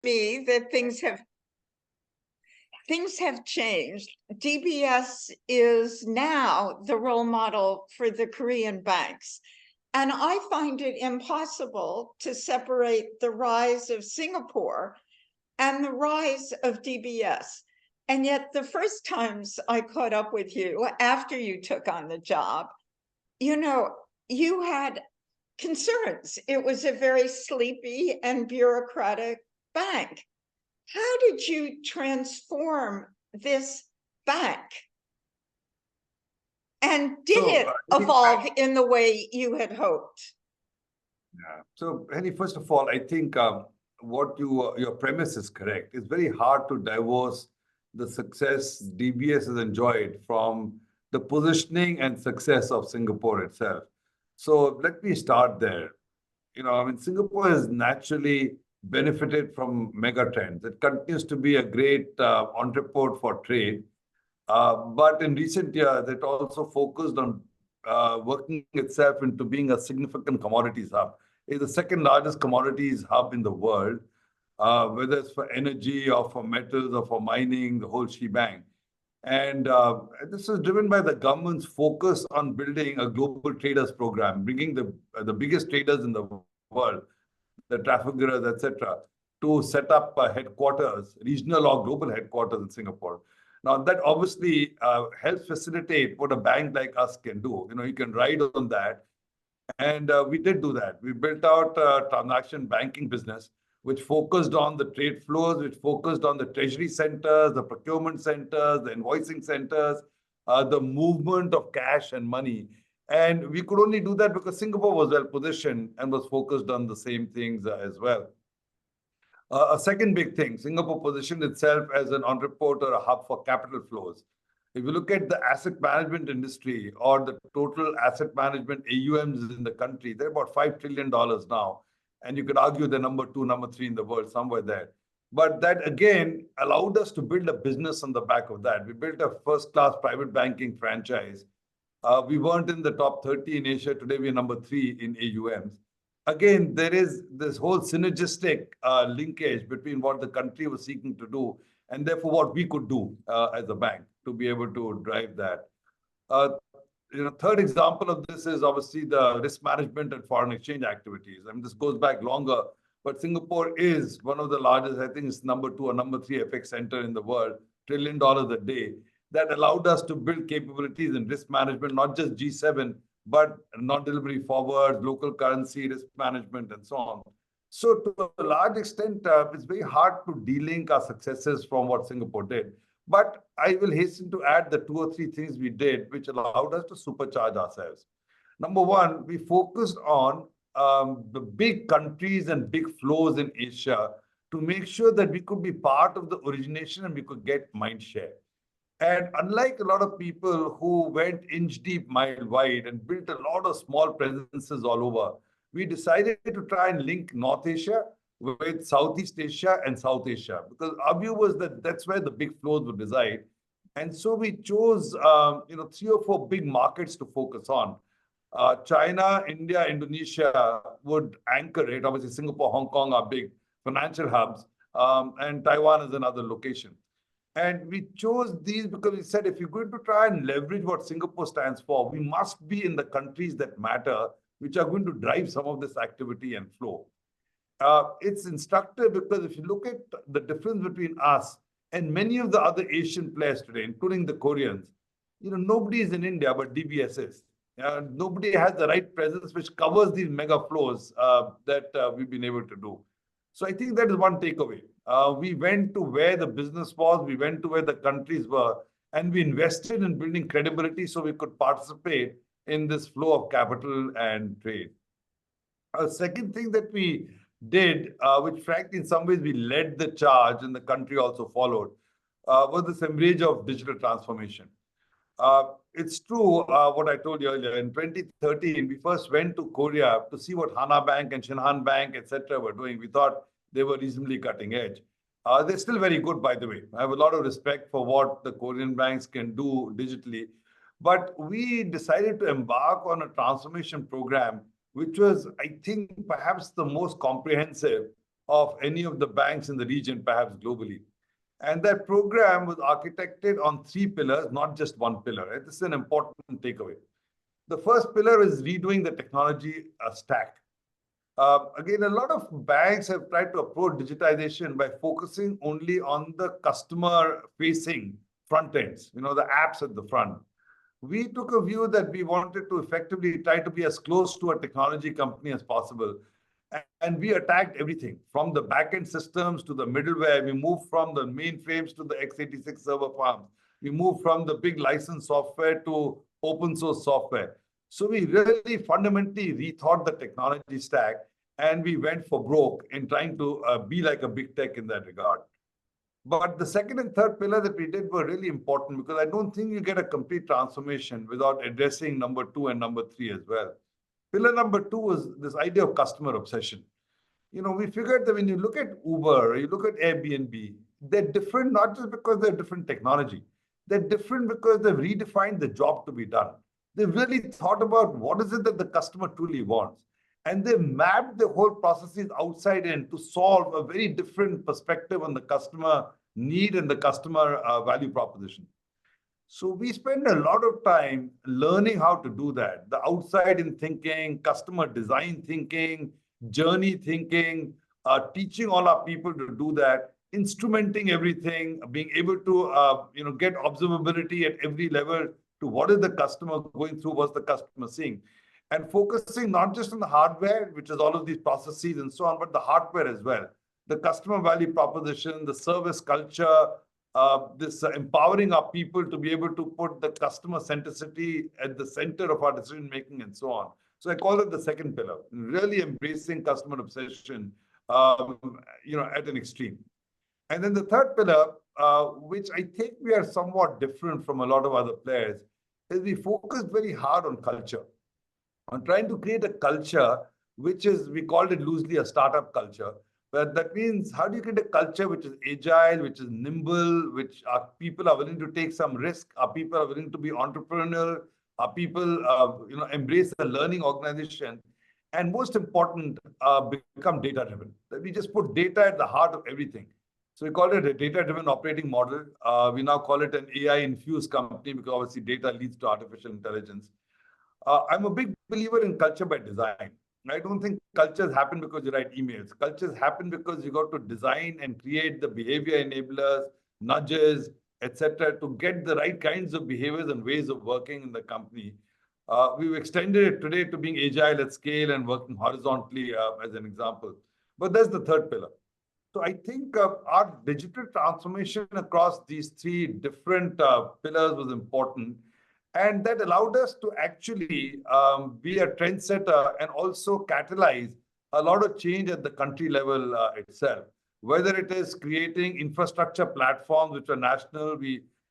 be that things have changed. DBS is now the role model for the Korean banks. And I find it impossible to separate the rise of Singapore and the rise of DBS. And yet the first times I caught up with you after you took on the job, you had concerns. It was a very sleepy and bureaucratic bank. How did you transform this bank? And did it evolve in the way you had hoped? Yeah. So, Henny, first of all, I think what your premise is correct. It's very hard to divorce the success DBS has enjoyed from the positioning and success of Singapore itself. So let me start there. Singapore has naturally benefited from mega trends. It continues to be a great entrepot for trade. But in recent years, it also focused on working itself into being a significant commodities hub. It's the second largest commodities hub in the world, whether it's for energy or for metals or for mining, the whole shebang. And this is driven by the government's focus on building a global traders program, bringing the biggest traders in the world, the traffickers, etc., to set up headquarters, regional or global headquarters in Singapore. Now, that obviously helps facilitate what a bank like us can do. You can ride on that. And we did do that. We built out a transaction banking business, which focused on the trade flows, which focused on the treasury centers, the procurement centers, the invoicing centers, the movement of cash and money. And we could only do that because Singapore was well positioned and was focused on the same things as well. A second big thing, Singapore positioned itself as an entrepot or a hub for capital flows. If you look at the asset management industry or the total asset management AUMs in the country, they're about $5 trillion now. And you could argue they're number 2, number 3 in the world, somewhere there. But that, again, allowed us to build a business on the back of that. We built a first-class private banking franchise. We weren't in the top 30 in Asia. Today, we're number 3 in AUMs. Again, there is this whole synergistic linkage between what the country was seeking to do and therefore what we could do as a bank to be able to drive that. Third example of this is obviously the risk management and foreign exchange activities. This goes back longer, but Singapore is one of the largest, I think it's number 2 or number 3 FX center in the world, $1 trillion a day. That allowed us to build capabilities in risk management, not just G7, but non-delivery forwards, local currency, risk management, and so on. So to a large extent, it's very hard to delink our successes from what Singapore did. But I will hasten to add the 2 or 3 things we did, which allowed us to supercharge ourselves. Number one, we focused on the big countries and big flows in Asia to make sure that we could be part of the origination and we could get mind share. And unlike a lot of people who went inch deep, mile wide and built a lot of small presences all over, we decided to try and link North Asia with Southeast Asia and South Asia, because our view was that that's where the big flows would reside. And so we chose 3 or 4 big markets to focus on. China, India, Indonesia would anchor it. Obviously, Singapore, Hong Kong are big financial hubs, and Taiwan is another location. And we chose these because we said, if you're going to try and leverage what Singapore stands for, we must be in the countries that matter, which are going to drive some of this activity and flow. It's instructive because if you look at the difference between us and many of the other Asian players today, including the Koreans, nobody is in India, but DBS is. Nobody has the right presence which covers these mega flows that we've been able to do. So I think that is one takeaway. We went to where the business was, we went to where the countries were, and we invested in building credibility so we could participate in this flow of capital and trade. A second thing that we did, which frankly in some ways we led the charge and the country also followed, was this embrace of digital transformation. It's true what I told you earlier. In 2013, we first went to Korea to see what Hana Bank and Shinhan Bank, etc. were doing. We thought they were reasonably cutting edge. They're still very good, by the way. I have a lot of respect for what the Korean banks can do digitally. But we decided to embark on a transformation program, which was, I think, perhaps the most comprehensive of any of the banks in the region, perhaps globally. And that program was architected on 3 pillars, not just 1 pillar. Right? This is an important takeaway. The first pillar is redoing the technology stack. Again, a lot of banks have tried to approach digitization by focusing only on the customer-facing front ends, the apps at the front. We took a view that we wanted to effectively try to be as close to a technology company as possible. And we attacked everything from the backend systems to the middleware. We moved from the mainframes to the x86 server farms. We moved from the big license software to open source software. So we really fundamentally rethought the technology stack, and we went for broke in trying to be like a big tech in that regard. But the second and third pillar that we did were really important, because I don't think you get a complete transformation without addressing number 2 and number 3 as well. Pillar number 2 was this idea of customer obsession. We figured that when you look at Uber, or you look at Airbnb, they're different not just because they're different technology. They're different because they've redefined the job to be done. They've really thought about what is it that the customer truly wants. And they've mapped the whole processes outside in to solve a very different perspective on the customer need and the customer value proposition. So we spend a lot of time learning how to do that. The outside in thinking, customer design thinking, journey thinking, teaching all our people to do that, instrumenting everything, being able to get observability at every level to what is the customer going through, what's the customer seeing, and focusing not just on the hardware, which is all of these processes and so on, but the hardware as well. The customer value proposition, the service culture, this empowering our people to be able to put the customer centricity at the center of our decision making and so on. So I call it the second pillar, really embracing customer obsession, at an extreme. And then the third pillar, which I think we are somewhat different from a lot of other players, is we focus very hard on culture, on trying to create a culture which is, we called it loosely a startup culture. But that means, how do you create a culture which is agile, which is nimble, which our people are willing to take some risk, our people are willing to be entrepreneurial, our people embrace a learning organization, and most important, become data-driven. That we just put data at the heart of everything. So we call it a data-driven operating model. We now call it an AI-infused company, because obviously data leads to artificial intelligence. I'm a big believer in culture by design. I don't think cultures happen because you write emails. Cultures happen because you got to design and create the behavior enablers, nudges, etc., to get the right kinds of behaviors and ways of working in the company. We've extended it today to being agile at scale and working horizontally, as an example. But that's the third pillar. So I think our digital transformation across these 3 different pillars was important. And that allowed us to actually be a trendsetter and also catalyze a lot of change at the country level itself. Whether it is creating infrastructure platforms which are national,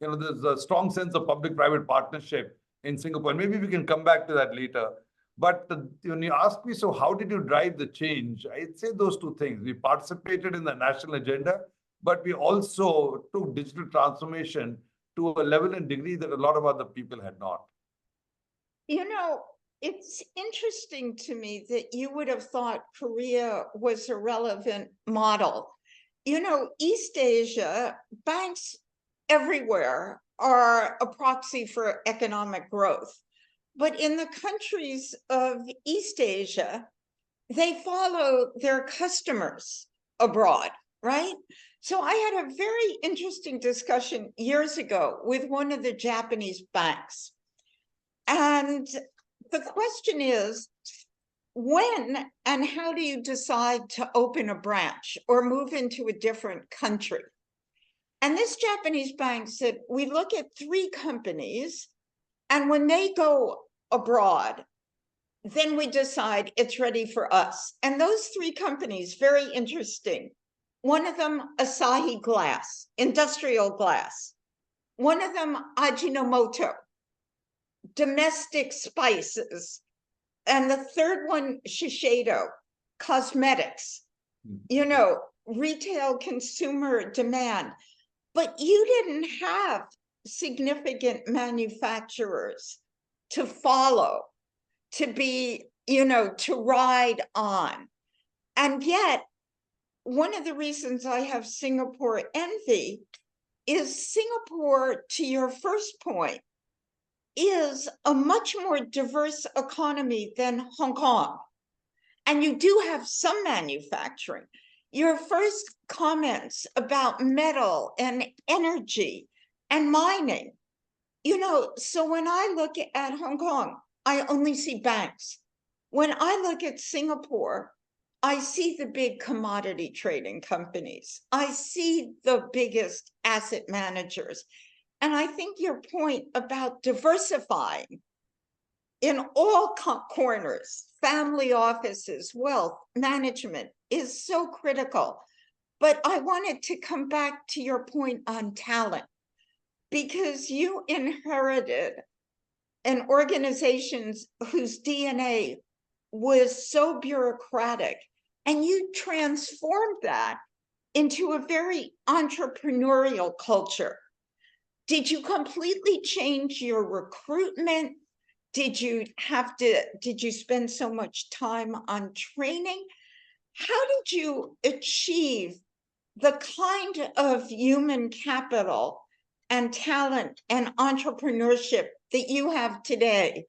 there's a strong sense of public-private partnership in Singapore. And maybe we can come back to that later. But when you ask me, so how did you drive the change? I'd say those 2 things. We participated in the national agenda, but we also took digital transformation to a level and degree that a lot of other people had not. It's interesting to me that you would have thought Korea was a relevant model. East Asia, banks everywhere are a proxy for economic growth. But in the countries of East Asia, they follow their customers abroad, right? So I had a very interesting discussion years ago with one of the Japanese banks. And the question is, when and how do you decide to open a branch or move into a different country? And this Japanese bank said, we look at 3 companies, and when they go abroad, then we decide it's ready for us. And those 3 companies, very interesting. One of them, Asahi Glass, industrial glass. One of them, Ajinomoto, domestic spices. And the third one, Shiseido, cosmetics, retail consumer demand. But you didn't have significant manufacturers to follow, to be, to ride on. And yet, one of the reasons I have Singapore envy is Singapore, to your first point, is a much more diverse economy than Hong Kong. And you do have some manufacturing. Your first comments about metal and energy and mining, so when I look at Hong Kong, I only see banks. When I look at Singapore, I see the big commodity trading companies. I see the biggest asset managers. And I think your point about diversifying in all corners, family offices, wealth management is so critical. But I wanted to come back to your point on talent, because you inherited an organization whose DNA was so bureaucratic, and you transformed that into a very entrepreneurial culture. Did you completely change your recruitment? Did you spend so much time on training? How did you achieve the kind of human capital and talent and entrepreneurship that you have today?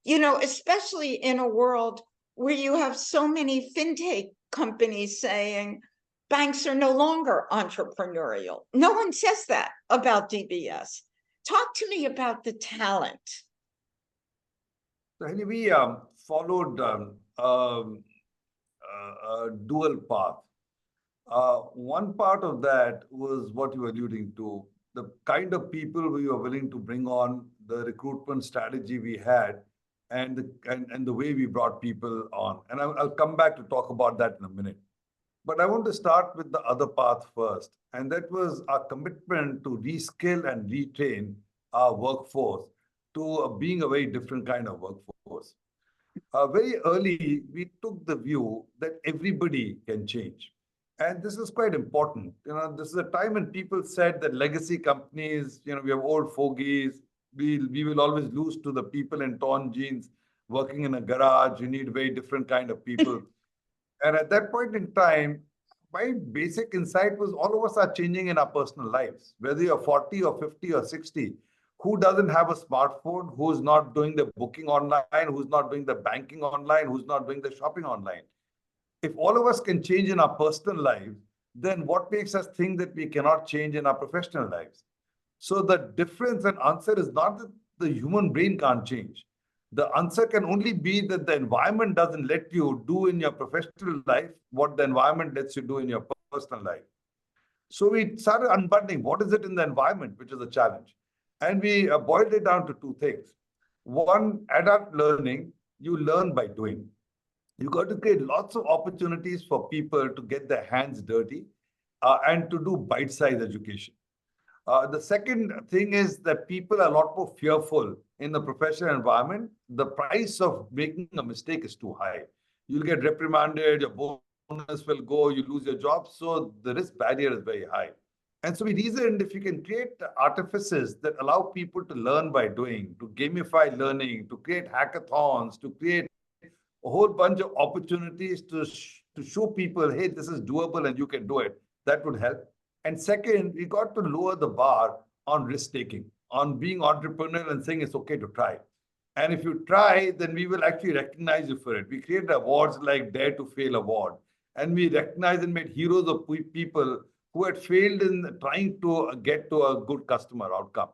Especially in a world where you have so many fintech companies saying banks are no longer entrepreneurial. No one says that about DBS. Talk to me about the talent. So we followed a dual path. One part of that was what you were alluding to, the kind of people we were willing to bring on, the recruitment strategy we had, and the way we brought people on. And I'll come back to talk about that in a minute. But I want to start with the other path first, and that was our commitment to reskill and retrain our workforce to being a very different kind of workforce. Very early, we took the view that everybody can change. And this is quite important. This is a time when people said that legacy companies, we have old fogies, we will always lose to the people in torn jeans working in a garage. You need very different kind of people. And at that point in time, my basic insight was all of us are changing in our personal lives. Whether you're 40 or 50 or 60, who doesn't have a smartphone, who's not doing the booking online, who's not doing the banking online, who's not doing the shopping online? If all of us can change in our personal lives, then what makes us think that we cannot change in our professional lives? So the difference and answer is not that the human brain can't change. The answer can only be that the environment doesn't let you do in your professional life what the environment lets you do in your personal life. So we started unbundling what is it in the environment, which is a challenge. And we boiled it down to two things. One, adult learning, you learn by doing. You got to create lots of opportunities for people to get their hands dirty and to do bite-sized education. The second thing is that people are a lot more fearful in the professional environment. The price of making a mistake is too high. You'll get reprimanded, your bonus will go, you lose your job. So the risk barrier is very high. And so we reasoned if you can create artifices that allow people to learn by doing, to gamify learning, to create hackathons, to create a whole bunch of opportunities to show people, hey, this is doable and you can do it, that would help. And second, we got to lower the bar on risk-taking, on being entrepreneurial and saying it's okay to try. And if you try, then we will actually recognize you for it. We created awards like Dare to Fail Award. And we recognized and made heroes of people who had failed in trying to get to a good customer outcome.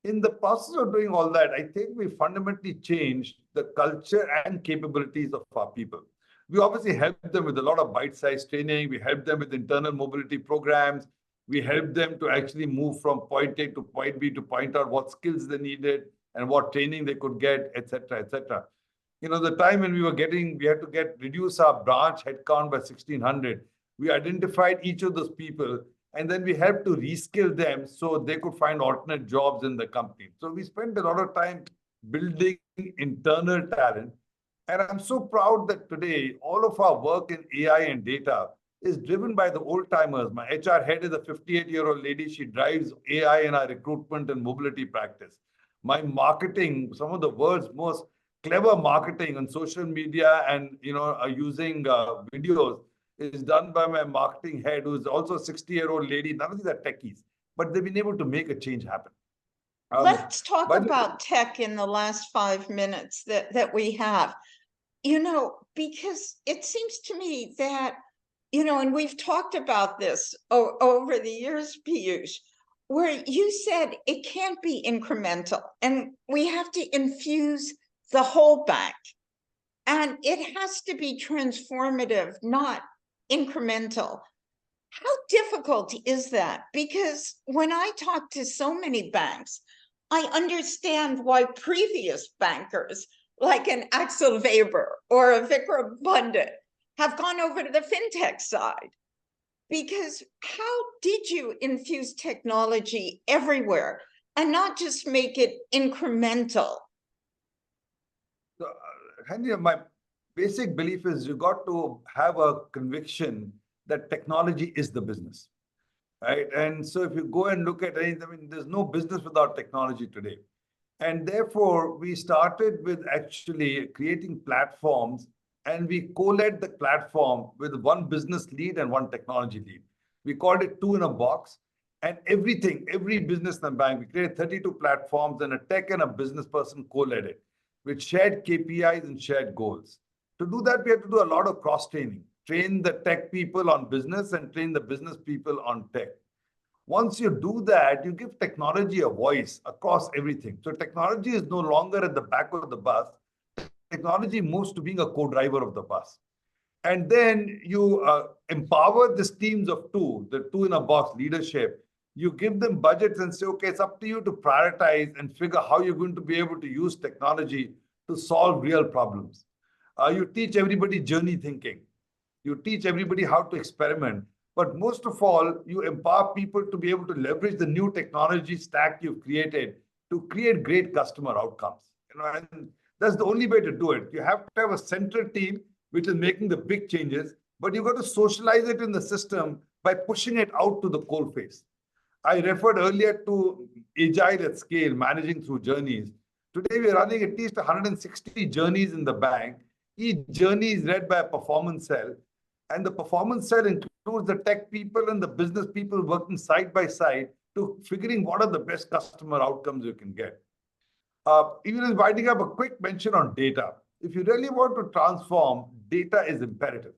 In the process of doing all that, I think we fundamentally changed the culture and capabilities of our people. We obviously helped them with a lot of bite-sized training. We helped them with internal mobility programs. We helped them to actually move from point A to point B to point out what skills they needed and what training they could get, et cetera, et cetera. The time when we had to reduce our branch headcount by 1,600, we identified each of those people, and then we helped to reskill them so they could find alternate jobs in the company. So we spent a lot of time building internal talent. And I'm so proud that today, all of our work in AI and data is driven by the old timers. My HR head is a 58-year-old lady. She drives AI in our recruitment and mobility practice. My marketing, some of the world's most clever marketing on social media and using videos, is done by my marketing head, who's also a 60-year-old lady. None of these are techies, but they've been able to make a change happen. Let's talk by the- about tech in the last 5 minutes that we have. Because it seems to me that, and we've talked about this over the years, Piyush, where you said it can't be incremental and we have to infuse the whole bank. And it has to be transformative, not incremental. How difficult is that? Because when I talk to so many banks, I understand why previous bankers like an Axel Weber or a Vikram Pundit have gone over to the fintech side. Because how did you infuse technology everywhere and not just make it incremental? So, Henry, my basic belief is you got to have a conviction that technology is the business, right? And so if you go and look at anything, I mean, there's no business without technology today. And therefore, we started with actually creating platforms, and we co-led the platform with one business lead and one technology lead. We called it 2 in a box. And every business in the bank, we created 32 platforms, and a tech and a business person co-led it with shared KPIs and shared goals. To do that, we had to do a lot of cross-training. Train the tech people on business and train the business people on tech. Once you do that, you give technology a voice across everything. So technology is no longer at the back of the bus. Technology moves to being a co-driver of the bus. And then you empower these teams of 2, the 2 in a box leadership. You give them budgets and say, okay, it's up to you to prioritize and figure how you're going to be able to use technology to solve real problems. You teach everybody journey thinking. You teach everybody how to experiment. But most of all, you empower people to be able to leverage the new technology stack you've created to create great customer outcomes. And that's the only way to do it. You have to have a central team which is making the big changes, but you've got to socialize it in the system by pushing it out to the coalface. I referred earlier to agile at scale, managing through journeys. Today, we're running at least 160 journeys in the bank. Each journey is led by a performance cell. And the performance cell includes the tech people and the business people working side by side to figuring what are the best customer outcomes you can get. Even in writing up a quick mention on data. If you really want to transform, data is imperative.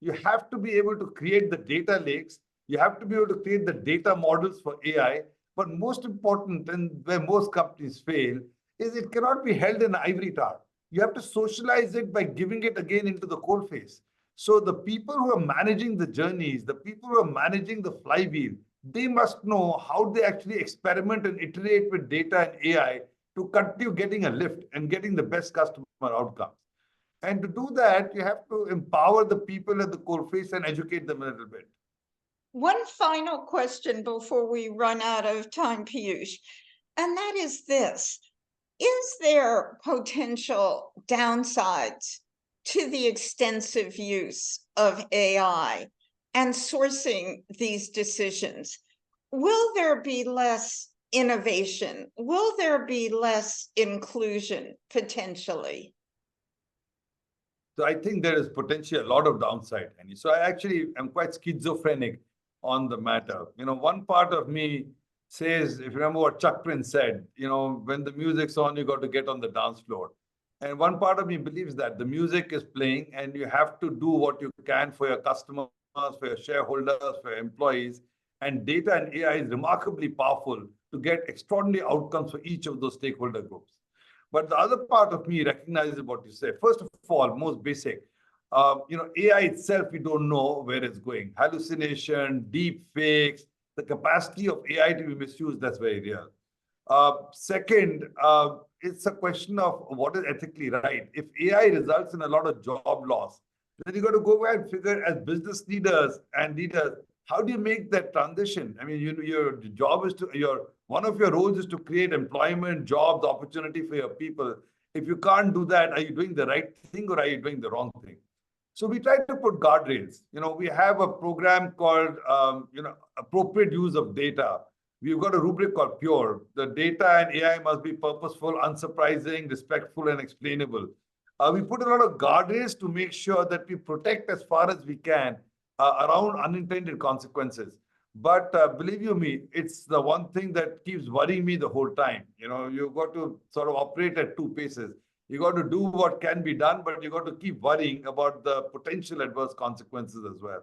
You have to be able to create the data lakes. You have to be able to create the data models for AI. But most important, and where most companies fail, is it cannot be held in an ivory tower. You have to socialize it by giving it again into the coalface. So the people who are managing the journeys, the people who are managing the flywheel, they must know how they actually experiment and iterate with data and AI to continue getting a lift and getting the best customer outcomes. And to do that, you have to empower the people at the coalface and educate them a little bit. One final question before we run out of time, Piyush, and that is this. Is there potential downsides to the extensive use of AI and sourcing these decisions? Will there be less innovation? Will there be less inclusion potentially? So I think there is potentially a lot of downside, Annie. So I actually am quite schizophrenic on the matter. One part of me says, if you remember what Chuck Prince said, when the music's on, you got to get on the dance floor. And one part of me believes that the music is playing and you have to do what you can for your customers, for your shareholders, for your employees. And data and AI is remarkably powerful to get extraordinary outcomes for each of those stakeholder groups. But the other part of me recognizes what you say. First of all, most basic, AI itself, we don't know where it's going. Hallucination, deep fakes, the capacity of AI to be misused, that's very real. Second, it's a question of what is ethically right. If AI results in a lot of job loss, then you got to go and figure as business leaders, how do you make that transition? I mean, your job is one of your roles is to create employment, jobs, opportunity for your people. If you can't do that, are you doing the right thing or are you doing the wrong thing? So we try to put guardrails. We have a program called, appropriate use of data. We've got a rubric called PURE. The data and AI must be purposeful, unsurprising, respectful, and explainable. We put a lot of guardrails to make sure that we protect as far as we can around unintended consequences. But believe you me, it's the one thing that keeps worrying me the whole time. You know, you've got to sort of operate at two paces. You got to do what can be done, but you got to keep worrying about the potential adverse consequences as well.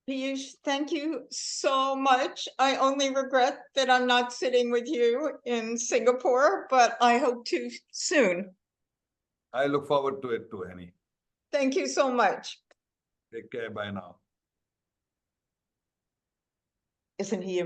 Piyush, thank you so much. I only regret that I'm not sitting with you in Singapore, but I hope to soon. I look forward to it too, Henny. Thank you so much. Take care. Bye now. Isn't he